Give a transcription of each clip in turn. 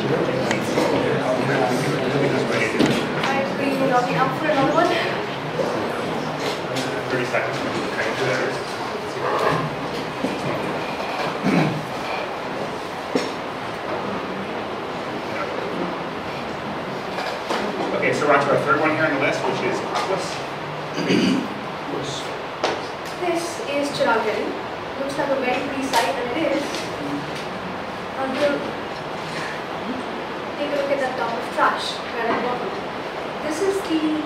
Are we up for another one? 30 seconds. Okay, so we're on to our third one here on the list, which is ACWUS. This is Acara. Looks like a very pretty site, and it is. Until take a look at that dump of trash right at the bottom. This is the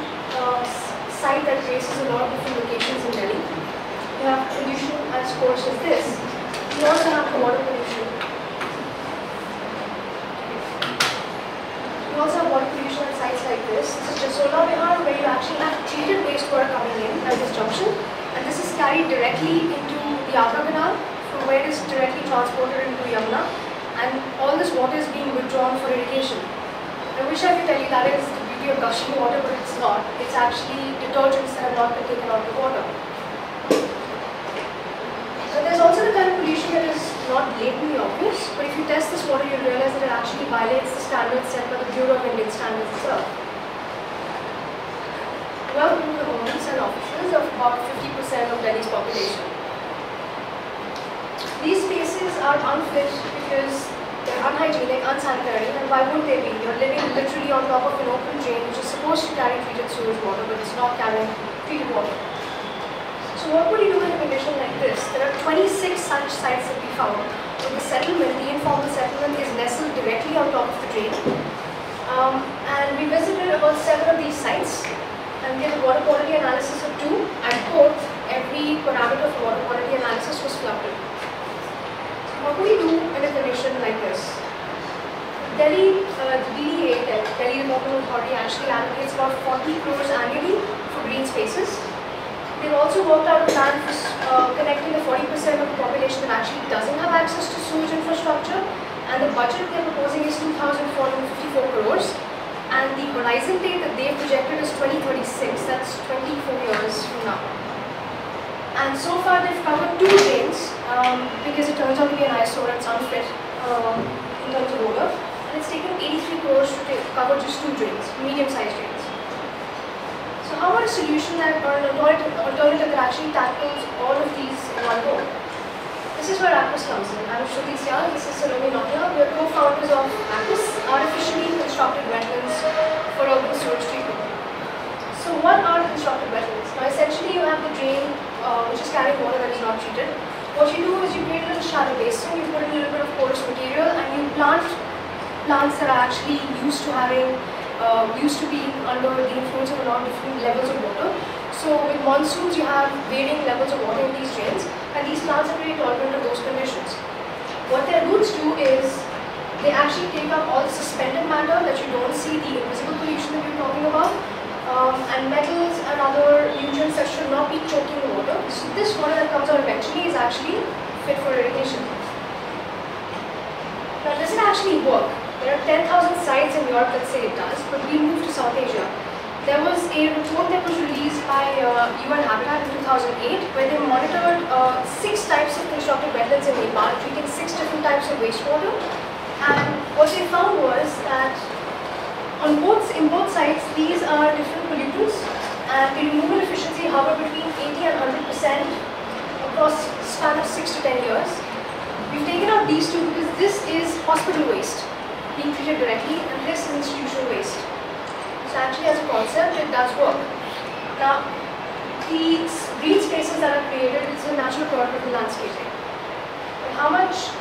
site that traces a lot of different locations in Delhi. You have pollution as coarse as this. You also have water pollution. You also have water pollution at sites like this. This is Jasola Bihar, where you actually have treated wastewater coming in at this junction, and this is carried directly into the Acara Canal, from where it is directly transported into Yamuna, and all this water is being withdrawn for irrigation. I wish I could tell you that is the beauty of gushing water, but it's not. It's actually detergents that have not been taken out of the water. So there's also the kind of pollution that is not blatantly obvious, but if you test this water, you'll realize that it actually violates the standards set by the Bureau of Indian Standards itself. Welcome to the homes and offices of about 50% of Delhi's population. These spaces are unfit because they're unhygienic, unsanitary, and why would they be? You're living literally on top of an open drain which is supposed to carry treated sewage water, but it's not carrying treated water. So what would you do in a condition like this? There are 26 such sites that we found. So the settlement, the informal settlement, is nestled directly on top of the drain. And we visited about 7 of these sites and did a water quality analysis of 2, and both, every parameter of water quality analysis was flooded. So what do we do in a condition like this? Delhi, the DDA, Delhi Development Authority, actually allocates about 40 crores annually for green spaces. They've also worked out a plan for connecting the 40% of the population that actually doesn't have access to sewage infrastructure, and the budget they're proposing is 2,454 crores, and the horizon date that they've projected is 2036, that's 24 years from now. And so far they've covered 2 drains, because it turns out to be an eyesore and it's unfit in terms of odor, and it's taken 83 crores to cover just 2 drains, medium-sized drains. So how about a solution that, or an alternative that actually tackles all of these in one go? This is where ACWUS comes in. I'm Shruti Syal, this is Saloni Nokia. We are co-founders of ACWUS, artificially constructed wetlands for urban sewage treatment. So what are constructed wetlands? Now essentially you have the drain which is carrying water that is not treated. What you do is you create a little shallow basin, you put in a little bit of porous material, and you plant plants that are actually used to having used to being under the influence of a lot of different levels of water. So with monsoons you have varying levels of water in these drains, and these plants are very tolerant of those conditions. What their roots do is they actually take up all the suspended matter that you don't see, the invisible pollution that we're talking about, and metals and other nutrients that should not be choking the water. So this water that comes out eventually is actually fit for irrigation. Now does it actually work? There are 10,000 sites in Europe that say it does, but we moved to South Asia. There was a report that was released by UN Habitat in 2008 where they monitored 6 types of constructed wetlands in Nepal, treating 6 different types of wastewater. And what they found was that in both sites, these are different pollutants, and the removal efficiency hovered between 80 and 100% across a span of 6 to 10 years. We've taken out these 2 because this is hospital waste being treated directly, and this is institutional waste. So actually as a concept, it does work. Now, the green spaces that are created is a natural product of the landscaping. But how much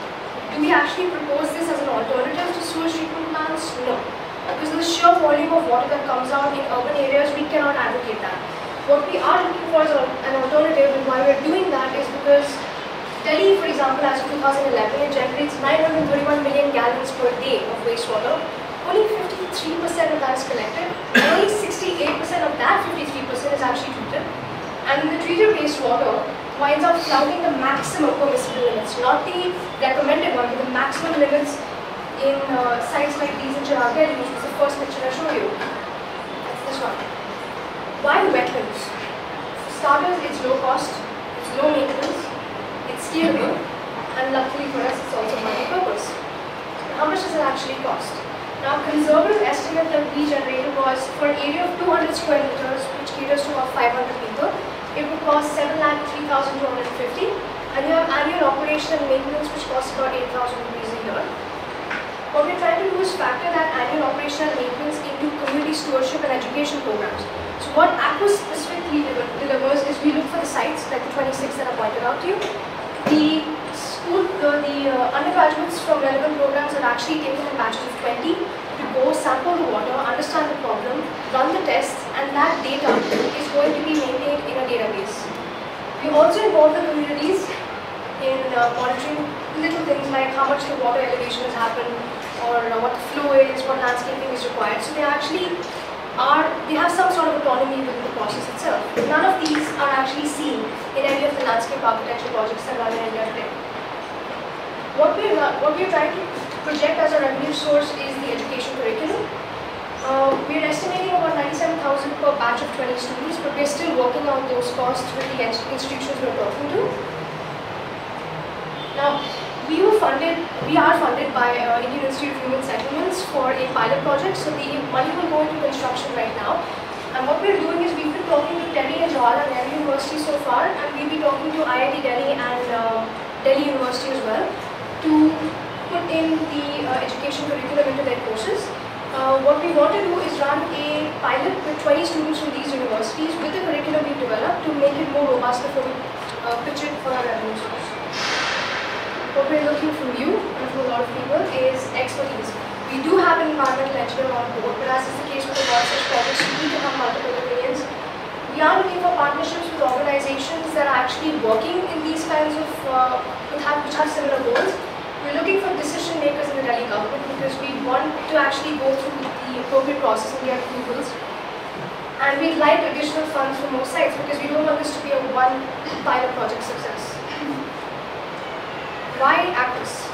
do we actually propose this as an alternative to sewage treatment plants? No. Because of the sheer volume of water that comes out in urban areas, we cannot advocate that. What we are looking for as an alternative, and why we're doing that is because Delhi, for example, as of 2011, it generates 931 million gallons per day of wastewater. Only 53% of that is collected, and only 68% of that 53% is actually treated. And the treated wastewater winds up flouting the maximum permissible limits, not the recommended one, but the maximum limits in sites like these in Acara, which was the first picture I showed you. That's this one. Why wetlands? For starters, it's low cost, it's low maintenance, it's scalable, and luckily for us, it's also multi-purpose. How how much does it actually cost? Now, conservative estimate that we generated was for an area of 200 square meters, which caters to about 500 people, it would cost 7,03,250, and you have annual operation and maintenance, which costs about 8,000 rupees a year. What we're trying to do is factor that annual operation and maintenance into community stewardship and education programs. So what ACWUS specifically delivers is we look for the sites, like the 26 that I pointed out to you. The undergraduates from relevant programs are actually taken in batches of 20 to go sample the water, understand the problem, run the tests, and that data is going to be maintained in a database. We also involve the communities in monitoring little things like how much the water elevation has happened, or what the flow is, what landscaping is required. So they have some sort of autonomy within the process itself. None of these are actually seen in any of the landscape architecture projects that run in India today. What we're trying to project as a revenue source is the education curriculum. We're estimating about 97,000 per batch of 20 students, but we're still working on those costs with the institutions we're talking to. Now, we are funded by Indian Institute of Human Settlements for a pilot project, so the money will go into construction right now. And what we're doing is we've been talking to Delhi and Jawaharlal Nehru University so far, and we'll be talking to IIT Delhi and Delhi University as well to put in the education curriculum into their courses. What we want to do is run a pilot with 20 students from these universities with the curriculum we've developed to make it more robust before we pitch it for our revenue source. What we're looking from you and from a lot of people is expertise. We do have an environmental engineer on board, but as is the case with a lot of such projects, we need to have multiple opinions. We are looking for partnerships with organizations that are actually working in these kinds of, which have similar goals. We're looking for decision makers in the Delhi government because we want to actually go through the appropriate process and get approvals. And we'd like additional funds from most sites because we don't want this to be a one pilot project success. Why ACWUS?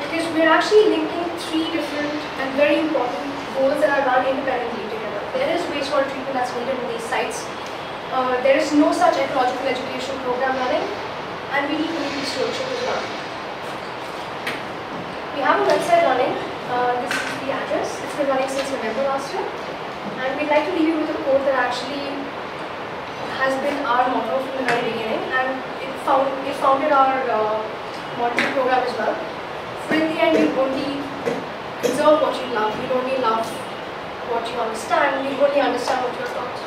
Because we're actually linking three different and very important goals that are run independently together. There is wastewater treatment that's needed in these sites. There is no such ecological education program running, and we need community stewardship as well. We have a website running. This is the address. It's been running since November last year. And we'd like to leave you with a quote that actually has been our motto from the very beginning, and it founded our modeling program as well. For in the end, you only conserve what you love. You only love what you understand. You only understand what you're taught.